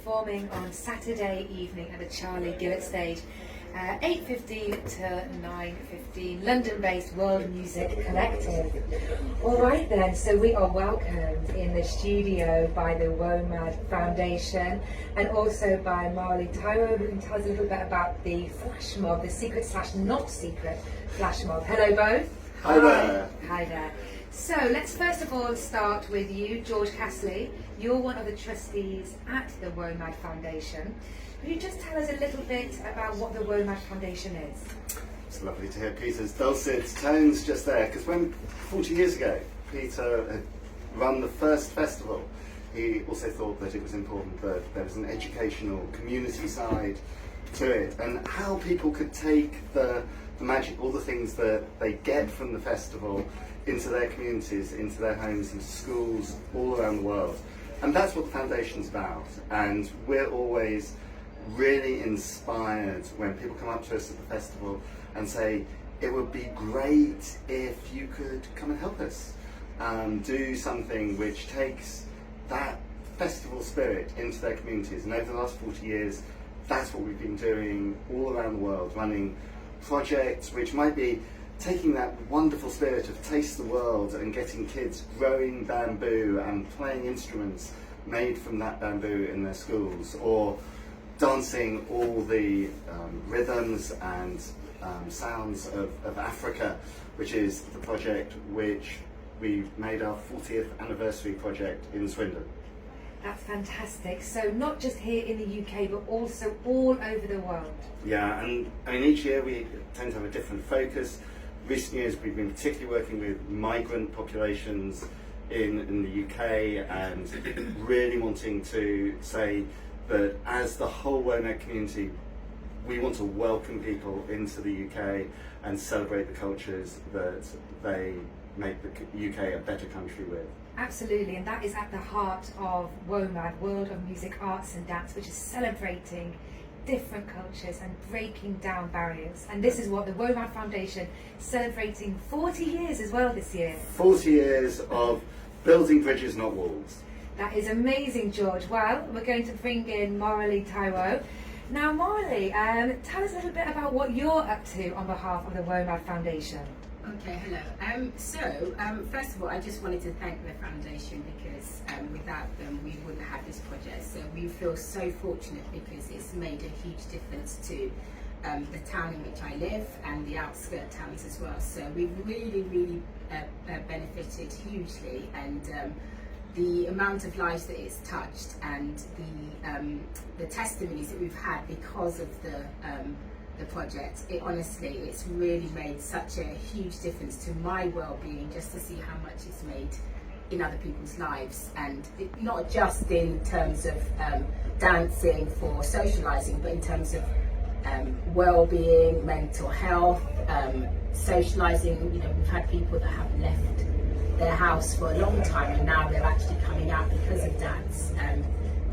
performing on Saturday evening at the Charlie Gillett stage, 8:15 to 9:15, London-based World Music Collective. All right then, so we are welcomed in the studio by the WOMAD Foundation and also by Morilie Taiwo, who can tell us a little bit about the flash mob, the secret / not secret flash mob. Hello both. Hi there. Hi there. So let's first of all start with you, George Castley. You're one of the trustees at the WOMAD Foundation. Could you just tell us a little bit about what the WOMAD Foundation is? It's lovely to hear Peter's dulcet tones just there, because when 40 years ago Peter had run the first festival, he also thought that it was important that there was an educational community side to it, and how people could take the magic, all the things that they get from the festival into their communities, into their homes, into schools all around the world. And that's what the foundation's about, and we're always really inspired when people come up to us at the festival and say, it would be great if you could come and help us do something which takes that festival spirit into their communities. And over the last 40 years, that's what we've been doing all around the world, running projects which might be taking that wonderful spirit of Taste the World and getting kids growing bamboo and playing instruments made from that bamboo in their schools, or dancing all the rhythms and sounds of Africa, which is the project which we made our 40th anniversary project in Swindon. That's fantastic. So not just here in the UK, but also all over the world. Yeah, and I mean, each year we tend to have a different focus. Recent years we've been particularly working with migrant populations in the UK, and really wanting to say that as the whole WOMAD community, we want to welcome people into the UK and celebrate the cultures that they make the UK a better country with. Absolutely, and that is at the heart of WOMAD, World of Music, Arts and Dance, which is celebrating different cultures and breaking down barriers. And this is what the WOMAD Foundation is celebrating 40 years as well this year. 40 years of building bridges, not walls. That is amazing, George. Well, we're going to bring in Morilie Taiwo. Now, Morilie, tell us a little bit about what you're up to on behalf of the WOMAD Foundation. Okay, hello. First of all, I just wanted to thank the foundation, because without them we wouldn't have this project. So we feel so fortunate because it's made a huge difference to the town in which I live and the outskirt towns as well. So we've really benefited hugely, and the amount of lives that it's touched, and the testimonies that we've had because of the project, it's really made such a huge difference to my well-being, just to see how much it's made in other people's lives, and not just in terms of dancing for socialising, but in terms of well-being, mental health, socialising. You know, we've had people that have left their house for a long time and now they're actually coming out because of dance.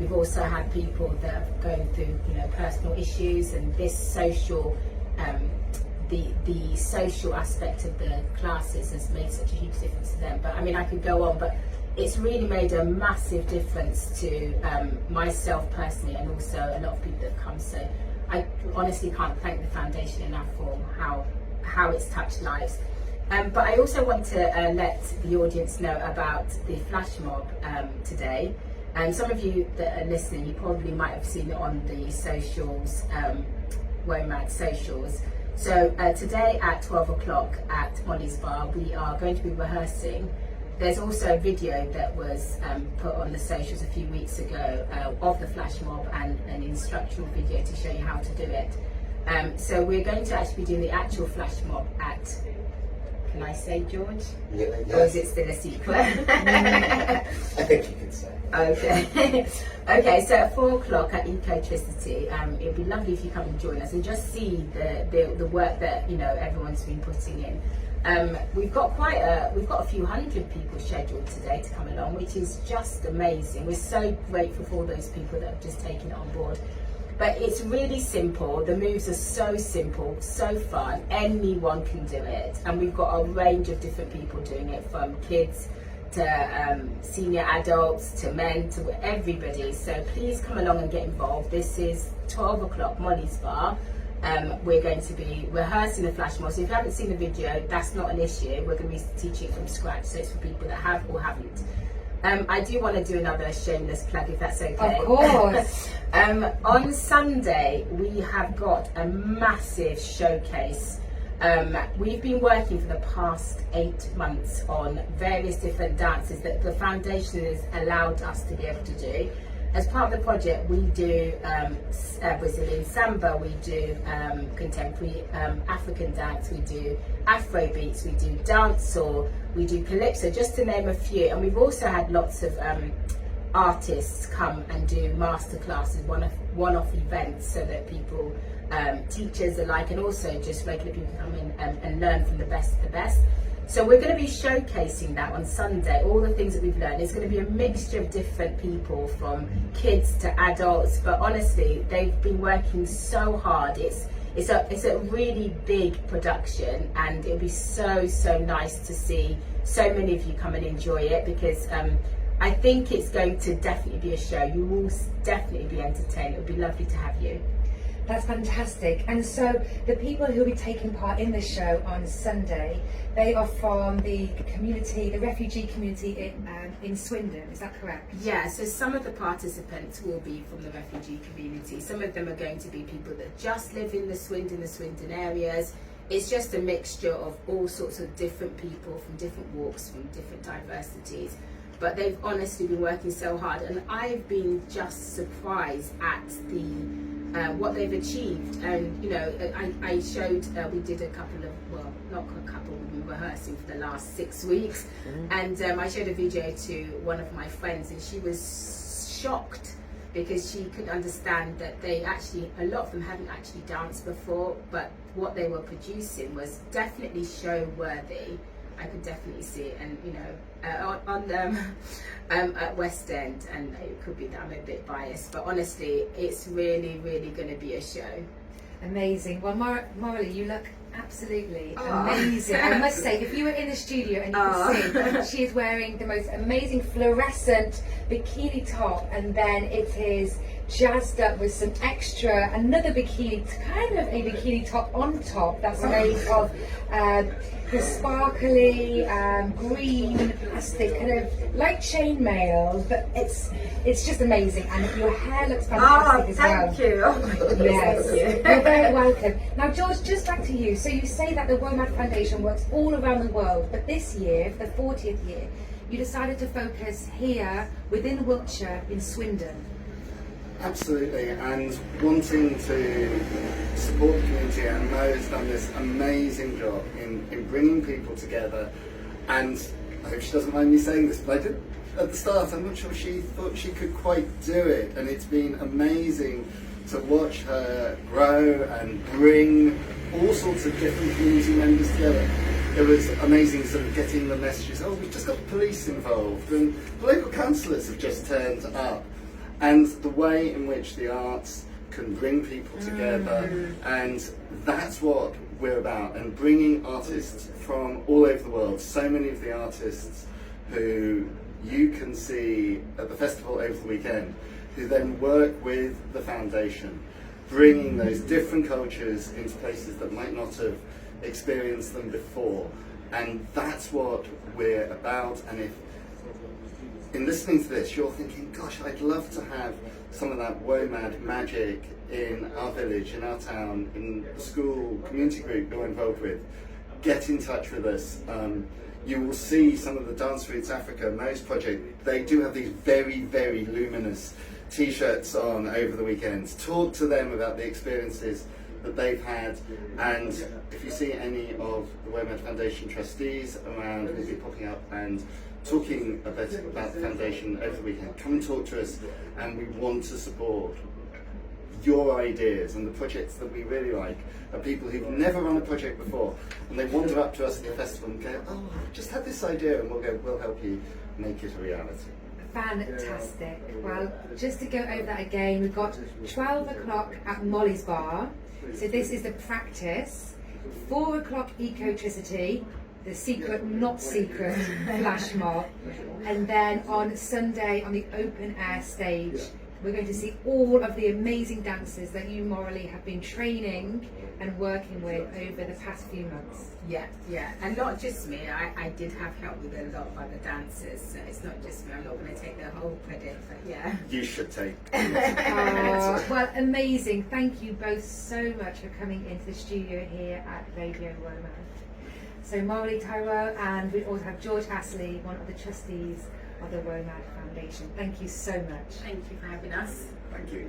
We've also had people that are going through, personal issues, and this social, the social aspect of the classes has made such a huge difference to them. But I mean, I could go on, but it's really made a massive difference to myself personally, and also a lot of people that have come. So I honestly can't thank the foundation enough for how it's touched lives. But I also want to let the audience know about the flash mob today. And some of you that are listening, you probably might have seen it on the socials, WOMAD socials. So today at 12 o'clock at Mollie's Bar, we are going to be rehearsing. There's also a video that was put on the socials a few weeks ago of the flash mob, and an instructional video to show you how to do it. So we're going to actually be doing the actual flash mob at, can I say, George? Yeah, yes. Or is it still a secret? I think you can say. Okay. Okay, so at 4 o'clock at Ecotricity, it would be lovely if you come and join us and just see the work that everyone's been putting in. We've got a few hundred people scheduled today to come along, which is just amazing. We're so grateful for all those people that have just taken it on board. But it's really simple. The moves are so simple, so fun. Anyone can do it, and we've got a range of different people doing it, from kids to senior adults, to men, to everybody. So please come along and get involved. This is 12 o'clock, Molly's Bar. We're going to be rehearsing the flash mob. So if you haven't seen the video, that's not an issue. We're going to be teaching from scratch. So it's for people that have or haven't. I do want to do another shameless plug, if that's okay. Of course. On Sunday, we have got a massive showcase. We've been working for the past 8 months on various different dances that the foundation has allowed us to be able to do. As part of the project, we do Brazilian samba, we do contemporary African dance, we do Afro beats, we do dancehall, we do calypso, just to name a few. And we've also had lots of artists come and do master classes, one-off events, so that people, teachers alike, and also just regular people come in and learn from the best of the best. So we're going to be showcasing that on Sunday, all the things that we've learned. It's going to be a mixture of different people, from kids to adults, but honestly, they've been working so hard. It's a really big production, and it'll be so nice to see so many of you come and enjoy it, because I think it's going to definitely be a show. You will definitely be entertained. It would be lovely to have you. That's fantastic. And so the people who will be taking part in the show on Sunday, they are from the community, the refugee community in Swindon, is that correct? Yeah, so some of the participants will be from the refugee community. Some of them are going to be people that just live in the Swindon areas. It's just a mixture of all sorts of different people from different walks, from different diversities. But they've honestly been working so hard, and I've been just surprised at what they've achieved. And you know, I showed, we did a couple of, well, not a couple, we've been rehearsing for the last 6 weeks, and I showed a video to one of my friends, and she was shocked because she couldn't understand that a lot of them hadn't actually danced before, but what they were producing was definitely show worthy. I could definitely see it, and you know, at West End, and it could be that I'm a bit biased, but honestly, it's really going to be a show. Amazing. Well, Morilie, you look absolutely amazing. I must say, if you were in the studio and you could see, she is wearing the most amazing fluorescent bikini top, and then it is jazzed up with some another bikini, kind of a bikini top on top that's made of the sparkly green plastic, kind of like chainmail, but it's just amazing, and your hair looks fantastic as well. Thank you. Oh my goodness, yes, thank you. You're very welcome. Now, George, just back to you. So you say that the WOMAD Foundation works all around the world, but this year, for the 40th year, you decided to focus here within Wiltshire in Swindon. Absolutely, and wanting to support the community, and Mo's done this amazing job in bringing people together, and I hope she doesn't mind me saying this, but I did at the start, I'm not sure she thought she could quite do it, and it's been amazing to watch her grow and bring all sorts of different community members together. It was amazing sort of getting the messages, oh, we've just got the police involved, and the local councillors have just turned up. And the way in which the arts can bring people together, and that's what we're about, and bringing artists from all over the world. So many of the artists who you can see at the festival over the weekend, who then work with the foundation, bringing those different cultures into places that might not have experienced them before. And that's what we're about. And if in listening to this, you're thinking, gosh, I'd love to have some of that WOMAD magic in our village, in our town, in the school community group you're involved with, get in touch with us. You will see some of the Dance Roots Africa, Mo's project, they do have these very luminous t-shirts on over the weekends. Talk to them about the experiences that they've had, and if you see any of the WOMAD Foundation trustees around, who'll be popping up and talking a bit about the foundation over the weekend, come and talk to us, and we want to support your ideas. And the projects that we really like are people who've never run a project before, and they wander up to us at the festival and go, oh, I've just had this idea, and we'll help you make it a reality. Fantastic. Well, just to go over that again, we've got 12 o'clock at Molly's Bar, so this is the practice. 4 o'clock Ecotricity, the secret, not secret flash mob. And then on Sunday on the open air stage, we're going to see all of the amazing dancers that you, Morilie, have been training and working with over the past few months. Yeah, and not just me. I did have help with a lot of other dancers, so it's not just me. I'm not going to take the whole credit, but yeah. You should take. Well, amazing. Thank you both so much for coming into the studio here at Radio WOMAD. So Morilie Taiwo, and we also have George Astley, one of the trustees of the WOMAD Foundation. Thank you so much. Thank you for having us. Thank you.